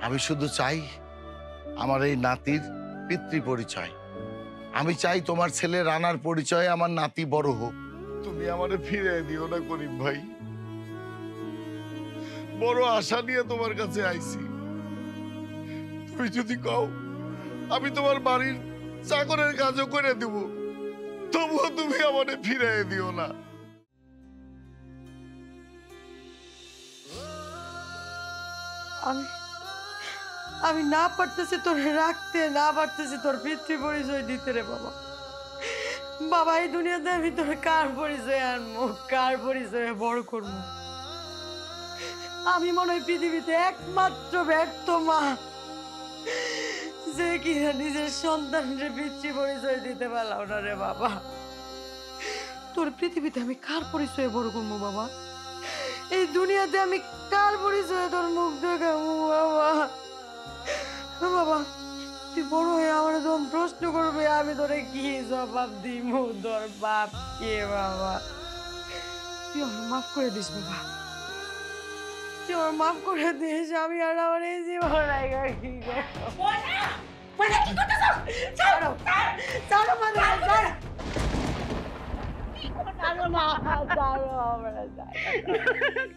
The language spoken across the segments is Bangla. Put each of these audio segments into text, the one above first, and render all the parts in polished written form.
আমি শুধু চাই আমার এই নাতির পিতৃ পরিচয়। আমি চাই তোমার ছেলে রানার পরিচয়ে আমার নাতি বড় হোক। তুমি আমারে ফিরে দিও না করিম ভাই। বড় আশা নিয়ে তোমার কাছে আইছি। তুমি যদি কও আমি তোমার বাড়ির চাকরের কাজও করে দেব, তবুও তুমি আমারে ফিরে দিও না। আমি না পারতেছি তোর রাখতে, না পারতেছি তোর পিতৃ পরিচয় দিতে রে বাবা। বাবা এই দুনিয়াতে আমি তোর কার পরিচয় আনবো, কার পরিচয়ে বড় করবো? আমি মনে হয় পৃথিবীতে একমাত্র ব্যর্থ মা যে কিনা নিজের সন্তানকে পিতৃ পরিচয় দিতে পারলাম না রে বাবা। তোর পৃথিবীতে আমি কার পরিচয়ে বড় করবো বাবা? এই দুনিয়াতে আমি কার পরিচয়ে তোর মুখ দেখাবো বাবা? বাবা তুই বড় হয়ে আমার যখন প্রশ্ন করবে আমি তোরে কি জবাব দিব? তোর বাপ কে বাবা? তুই আমার মাফ করে দিস বাবা, তুই আমার মাফ করে দিস। আমি আর আমার এই জীবন কি করবো? ছাড়ো ছাড়ো মানে ছাড়ো।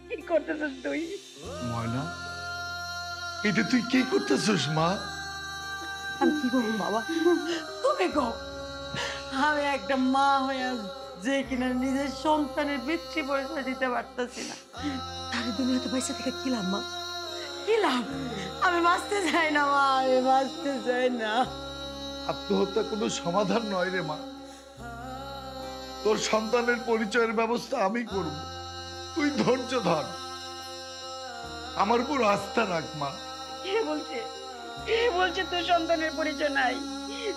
কি করতেছিস তুই? ময়না, এটা তুই কি করতেছিস মা? আমি কি করবো বাবা? তুমি কো। আমি একটা মা হয়ে যে কিনা নিজের সন্তানের পিতৃ পরিচয় দিতে পারতেছি না, তার দুনিয়াতে পয়সা থেকে কি লাভ মা? কি লাভ? আমি বাঁচতে চাই না মা, আমি বাঁচতে চাই না। আত্মহত্যা কোনো সমাধান নয় রে মা। তোর সন্তানের পরিচয়ের ব্যবস্থা আমি করব, তুই ধৈর্য ধর, আমার উপর আস্থা রাখ মা। কে বলছে তোর সন্তানের পরিচয় নাই?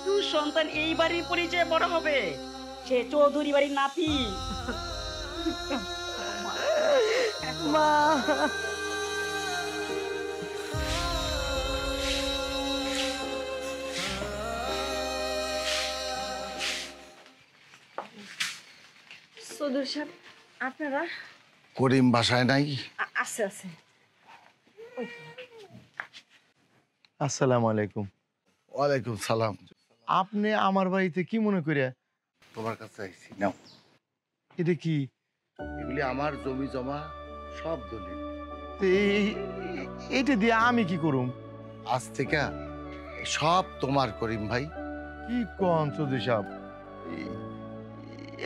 তোর সন্তান এই বাড়ির পরিচয় বড় হবে, সে চৌধুরী বাড়ির নাতি। মা চৌধুরী সাহেব আপনারা? করিম বাসায় নাই? আছে আছে। আসসালামু আলাইকুম। ওয়ালাইকুম সালাম। আপনি আমার বাড়িতে কি মনে করিয়া? তোমার কাছে আইছি, নাও। এটা কি? এগুলি আমার জমি জমা সব দলিল। তো এইটা দিয়ে আমি কি করুম? আজ থেকে সব তোমার করিম ভাই। কি কোন চৌধুরী সাহেব?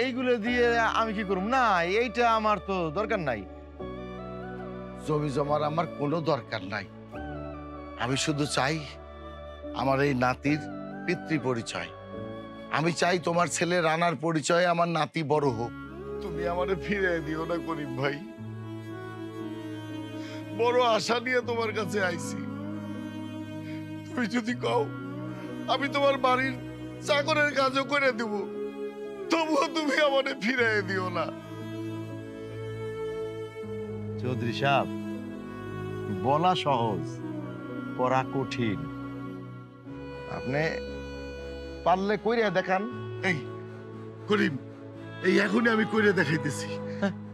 এইগুলো দিয়ে আমি কি করুম? না, এইটা আমার তো দরকার নাই। জমি জমার আমার কোনো দরকার নাই। আমি শুধু চাই আমার এই নাতির পিতৃ পরিচয়। আমি চাই তোমার ছেলে রানার পরিচয়ে আমার নাতি বড় হোক। তুমি আমারে ফিরে দিও না করিম ভাই। বড় আশা নিয়ে তোমার কাছে আইছি। তুমি যদি কও আমি তোমার বাড়ির চাকরের কাজও করে দেব, তবুও তুমি আমারে ফিরে দিও না। চৌধুরী সাহেব, বলা সহজ, করা কঠিন। আপনি পারলে কইরা দেখান। এই করিম, এই এখনই আমি কইরে দেখাইতেছি।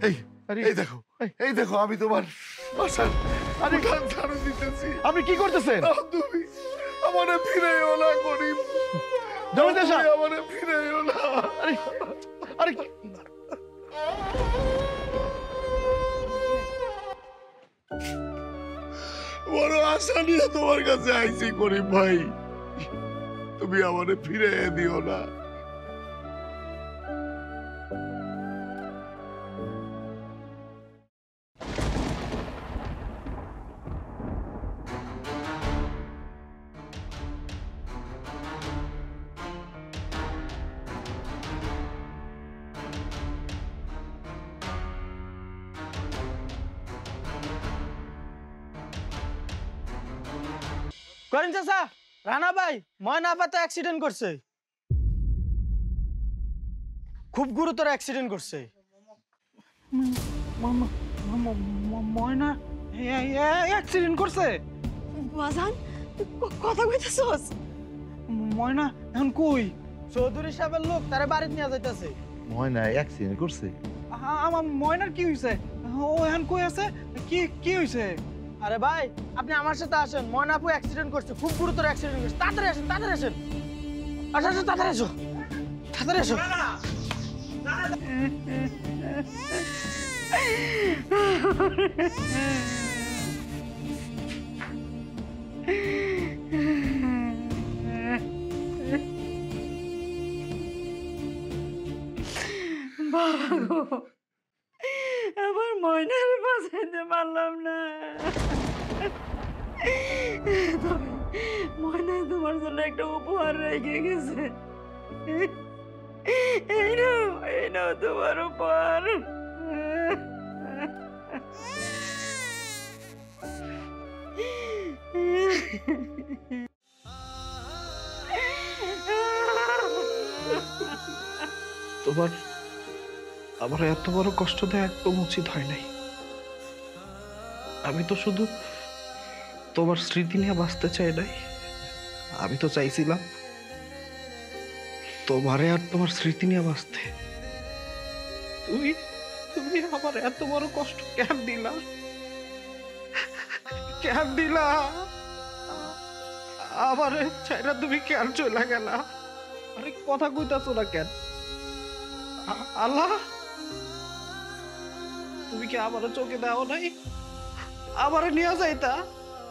এই এই দেখো, এই দেখো আমি তোমার বাসার উঠান ঝাড়ু দিতেছি। আপনি কি করতেছেন? তুমি আমারে ফিরাইও না করিম, জমিদার সাহেব, আমারে ফিরাইও না। আরে আরে বড় আশা নিয়ে তোমার কাছে আইছি করিম ভাই, তুমি আমারে ফিরাইয়া দিও না। করিম চাচা, রানা ভাই, ময়না আপা তো অ্যাক্সিডেন্ট করছে, খুব গুরুতর অ্যাক্সিডেন্ট করছে। ময়না অ্যাক্সিডেন্ট করছে? বাজান কথা কইতেছস? ময়না এখন কই? চৌধুরী সাহেবের লোক তারে বাড়িতে নিয়ে যাইতেছে। ময়না অ্যাক্সিডেন্ট করছে? আমার ময়নার কি হইছে? ও এখন কই আছে? কি কি হইছে? আরে ভাই আপনি আমার সাথে আসেন, ময়না আপু অ্যাক্সিডেন্ট করছে, খুব গুরুতর অ্যাক্সিডেন্ট করছে, তাড়াতাড়ি আসেন, তাড়াতাড়ি আসেন। আচ্ছা আচ্ছা, তাড়াতাড়ি এসো, তাড়াতাড়ি এসো। বাবা গো, আমার ময়নার বাঁচাইতে পারলাম না। তবে ময়না তোমার জন্য একটা উপহার রেখে গেছে। এই নাও তোমার উপহার। তোমার আমার এত বড় কষ্ট দেওয়া একদম উচিত হয় নাই। আমি তো শুধু তোমার স্মৃতি নিয়ে বাঁচতে চাই নাই, আমি তো চাইছিলাম তোমারে আর তোমার স্মৃতি নিয়ে বাঁচতে। তুমি তুমি আমার এত বড় কষ্ট কেন দিলা, কেন দিলা? আমার চাইরা তুমি কেন চলে গেলা? আরে কথা কইতাছো না কেন? আল্লাহ, তুমি কি আমার চোখে দাও নাই? আমারে নিয়ে যাইতা।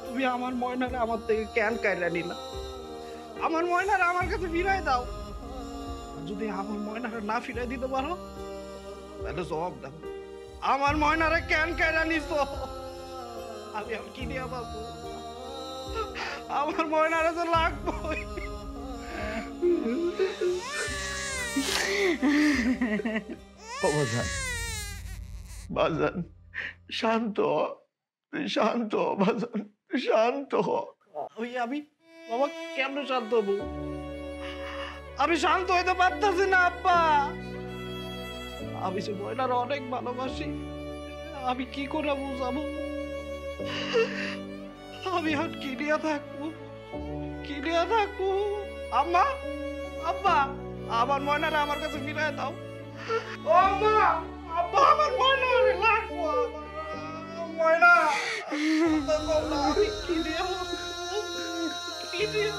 তুমি আমার ময়নারে আমার থেকে কেন কাইরা নিলা? আমার ময়নারে আমার কাছে ফিরাই দাও। যদি আমার ময়নারে না ফিরাই দিতে পারো তাহলে জবাব দাও, আমার ময়নারে কেন কাইরা নিছো? আমি আর কি নিয়ে বাঁচবো? আমার ময়নারে তো লাগবই। বাজান, বাজান শান্ত হ, তুই শান্ত হ বাজান, তুই শান্ত হ। আমি বাবা কেমন শান্ত হবো? আমি শান্ত হইতে পারতাছি না আব্বা। আমি যে ময়নার অনেক ভালোবাসি, আমি কি করে বুঝাবো? আমি এখন কি নিয়ে থাকবো, কি নিয়ে থাকবো? আম্মা, আব্বা, আমার ময়নারে আমার কাছে ফিরাই দাও। ও মা, আব্বা, আমার ময়নারে লাগবো। ময়না, আমি কি নিয়ে, কি নিয়ে